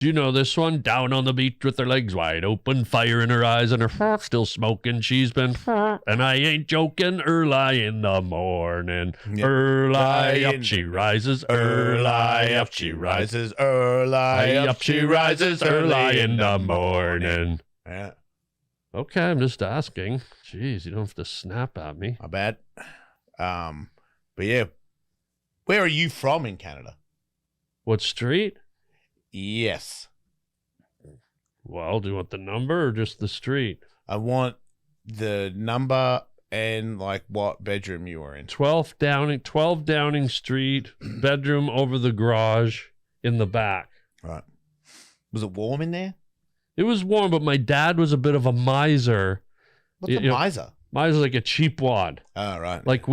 Do you know this one? Down on the beach with her legs wide open, fire in her eyes and her still smoking. She's been, and I ain't joking, early in the morning. Yep. Early up she rises, early up she rises, early up she rises, early in the morning. Yeah. Okay, I'm just asking. Jeez, you don't have to snap at me. I bet. But yeah, where are you from in Canada? What street? Yes. Well, do you want the number or just the street? I want the number and like what bedroom you were in. 12 Downing Street, bedroom over the garage in the back. Right. Was it warm in there? It was warm, but my dad was a bit of a miser. What's a miser? Miser's like a cheap wad. Oh, right. Like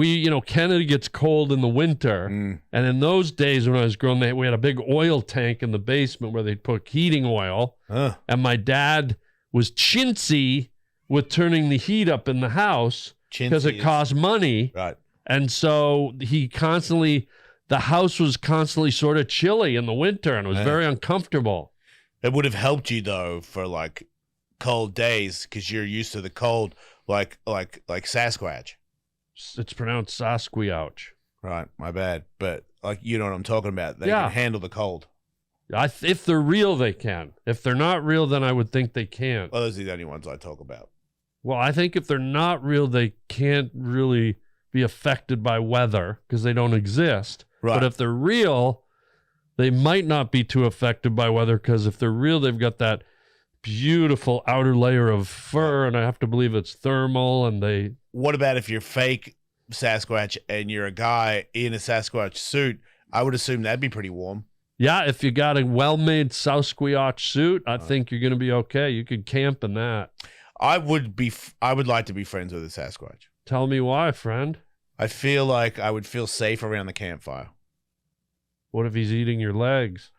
Canada gets cold in the winter. And in those days when I was growing, we had a big oil tank in the basement where they'd put heating oil. And my dad was chintzy with turning the heat up in the house because it cost money. Right. And so the house was constantly sort of chilly in the winter and it was very uncomfortable. It would have helped you though for like cold days because you're used to the cold, like Sasquatch. It's pronounced Sasquatch. Right, my bad. But like you know what I'm talking about. They can handle the cold. If they're real, they can. If they're not real, then I would think they can't. Well, those are the only ones I talk about. Well, I think if they're not real, they can't really be affected by weather because they don't exist. Right. But if they're real, they might not be too affected by weather because if they're real, they've got that beautiful outer layer of fur, and I have to believe it's thermal, and they... What about if you're fake Sasquatch and you're a guy in a Sasquatch suit? I would assume that'd be pretty warm. Yeah, if you got a well-made Sasquatch suit, I think you're going to be okay. You could camp in that. I would like to be friends with a Sasquatch. Tell me why, friend. I feel like I would feel safe around the campfire. What if he's eating your legs?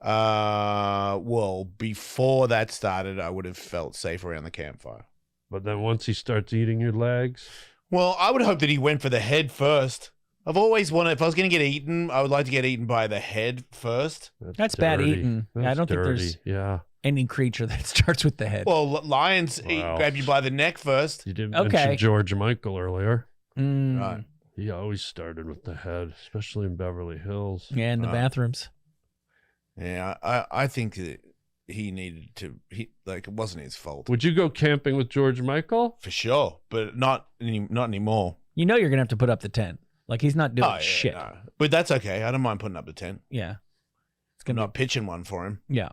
Well, before that started, I would have felt safe around the campfire. But then once he starts eating your legs? Well, I would hope that he went for the head first. I've always wanted, if I was going to get eaten, I would like to get eaten by the head first. That's bad eating. I don't think there's any creature that starts with the head. Well, lions grab you by the neck first. You didn't mention George Michael earlier. Right. He always started with the head, especially in Beverly Hills. Yeah, in the bathrooms. Yeah, I think that he needed to, it wasn't his fault. Would you go camping with George Michael? For sure, but not anymore. You know you're going to have to put up the tent. Like, he's not doing shit. No. But that's okay. I don't mind putting up the tent. Yeah. I'm not pitching one for him. Yeah.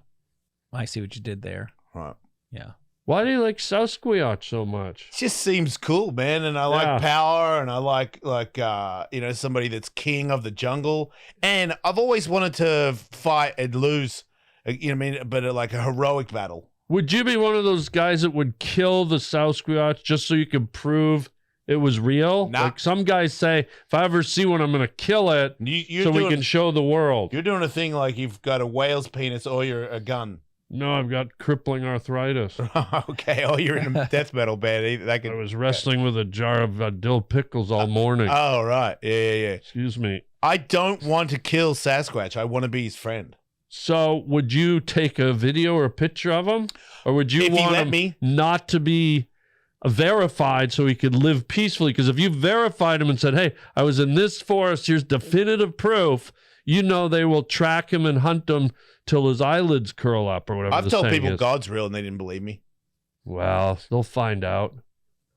I see what you did there. Right. Yeah. Why do you like Sasquatch so much? It just seems cool, man. And I like power, and I like somebody that's king of the jungle. And I've always wanted to fight and lose, but like a heroic battle. Would you be one of those guys that would kill the Sasquatch just so you could prove it was real? Nah. Like some guys say, if I ever see one, I'm going to kill it so we can show the world. You're doing a thing like you've got a whale's penis or you're a gun. No, I've got crippling arthritis. Okay. Oh, you're in a death metal band. I was wrestling with a jar of dill pickles all morning. Oh, right. Yeah. Excuse me. I don't want to kill Sasquatch. I want to be his friend. So would you take a video or a picture of him? Or would you want him not to be verified so he could live peacefully? Because if you verified him and said, hey, I was in this forest, here's definitive proof, they will track him and hunt him till his eyelids curl up or whatever. I've told people God's real and they didn't believe me. Well, they'll find out.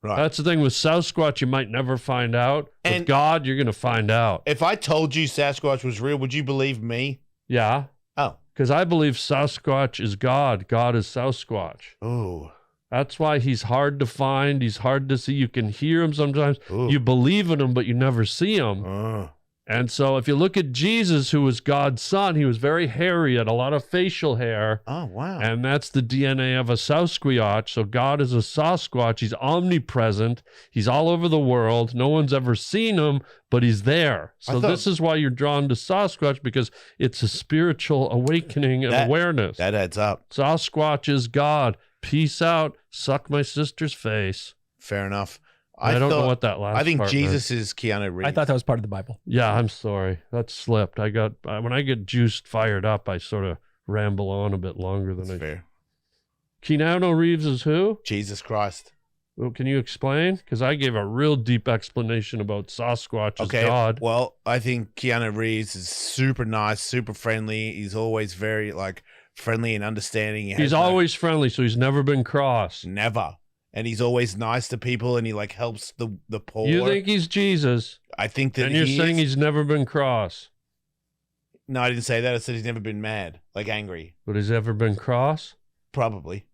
Right. That's the thing with Sasquatch, you might never find out. With God, you're going to find out. If I told you Sasquatch was real, would you believe me? Yeah. Oh. Because I believe Sasquatch is God. God is Sasquatch. Oh. That's why he's hard to find. He's hard to see. You can hear him sometimes. Ooh. You believe in him, but you never see him. And so if you look at Jesus, who was God's son, he was very hairy, had a lot of facial hair. Oh, wow. And that's the DNA of a Sasquatch. So God is a Sasquatch. He's omnipresent. He's all over the world. No one's ever seen him, but he's there. So this is why you're drawn to Sasquatch, because it's a spiritual awakening and awareness. That adds up. Sasquatch is God. Peace out. Suck my sister's face. Fair enough. I don't know what that last I think part Jesus is Keanu Reeves. I thought that was part of the Bible. Yeah, I'm sorry. That slipped. When I get juiced fired up, I sort of ramble on a bit longer than That's fair. Keanu Reeves is who? Jesus Christ. Well, can you explain? Because I gave a real deep explanation about Sasquatch as God. Well, I think Keanu Reeves is super nice, super friendly. He's always very friendly and understanding. He's always friendly, so he's never been cross. Never. And he's always nice to people, and he helps the poor. You think he's Jesus? I think that and you're saying he's never been cross. No, I didn't say that. I said he's never been mad, angry. But he's ever been cross? Probably.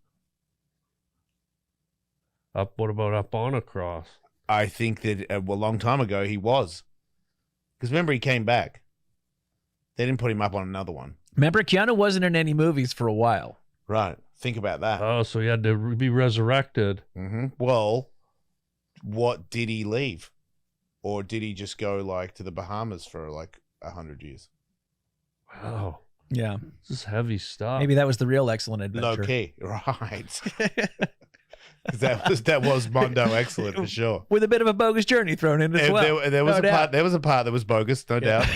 What about up on a cross? I think that a long time ago he was. Because remember, he came back. They didn't put him up on another one. Remember, Keanu wasn't in any movies for a while. Right. Think about that. Oh, so he had to be resurrected. Mm-hmm. Well, what did he leave? Or did he just go to the Bahamas for 100 years? Wow. Yeah. This is heavy stuff. Maybe that was the real excellent adventure. Low key. Right. that was Mondo excellent for sure. With a bit of a bogus journey thrown in as well. There was a part that was bogus, no doubt.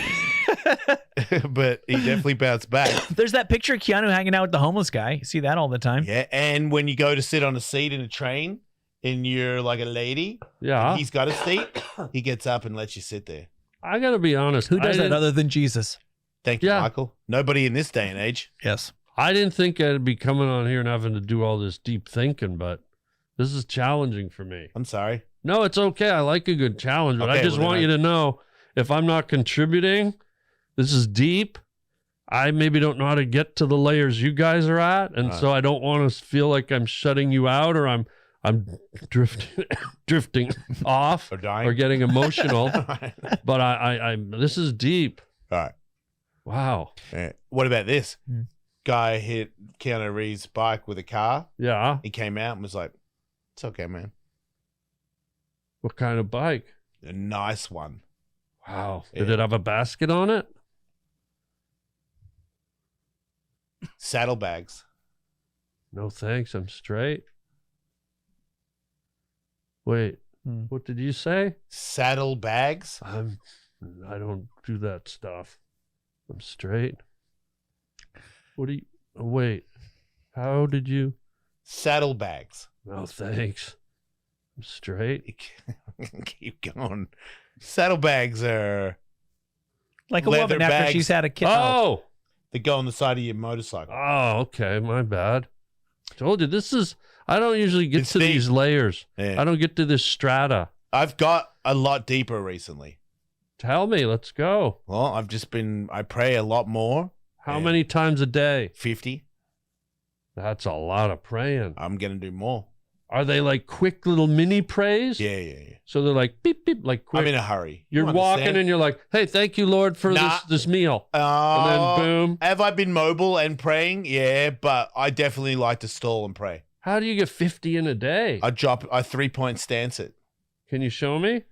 But he definitely bounced back. There's that picture of Keanu hanging out with the homeless guy. You see that all the time. Yeah, and when you go to sit on a seat in a train and you're like a lady, yeah, he's got a seat, he gets up and lets you sit there. I gotta be honest. Who does that other than Jesus? Thank you, Michael. Nobody in this day and age. Yes. I didn't think I'd be coming on here and having to do all this deep thinking, but this is challenging for me. I'm sorry. No, it's okay. I like a good challenge, but I just want you to know if I'm not contributing, this is deep. I maybe don't know how to get to the layers you guys are at, and so I don't want to feel like I'm shutting you out or I'm drifting off or getting emotional. But I this is deep. All right. Wow. Yeah. What about this? Guy hit Keanu Reeves' bike with a car. Yeah. He came out and was like, "It's okay, man." What kind of bike? A nice one. Wow. Did it have a basket on it? Saddlebags. No thanks. I'm straight. Wait. What did you say? Saddlebags? I don't do that stuff. I'm straight. What do you... Wait. How did you... Saddlebags. No, thanks. I'm straight. Keep going. Saddlebags are... Like a woman after she's had a kid. Oh! They go on the side of your motorcycle. Oh, okay. My bad. Told you, this is... I don't usually get to deep. these layers. Yeah. I don't get to this strata. I've got a lot deeper recently. Tell me. Let's go. Well, I pray a lot more. How many times a day? 50. That's a lot of praying. I'm going to do more. Are they like quick little mini prays? Yeah. So they're like beep, beep, like quick. I'm in a hurry. You're walking and you're like, hey, thank you, Lord, for this meal. And then boom. Have I been mobile and praying? Yeah, but I definitely like to stall and pray. How do you get 50 in a day? I 3-point stance it. Can you show me?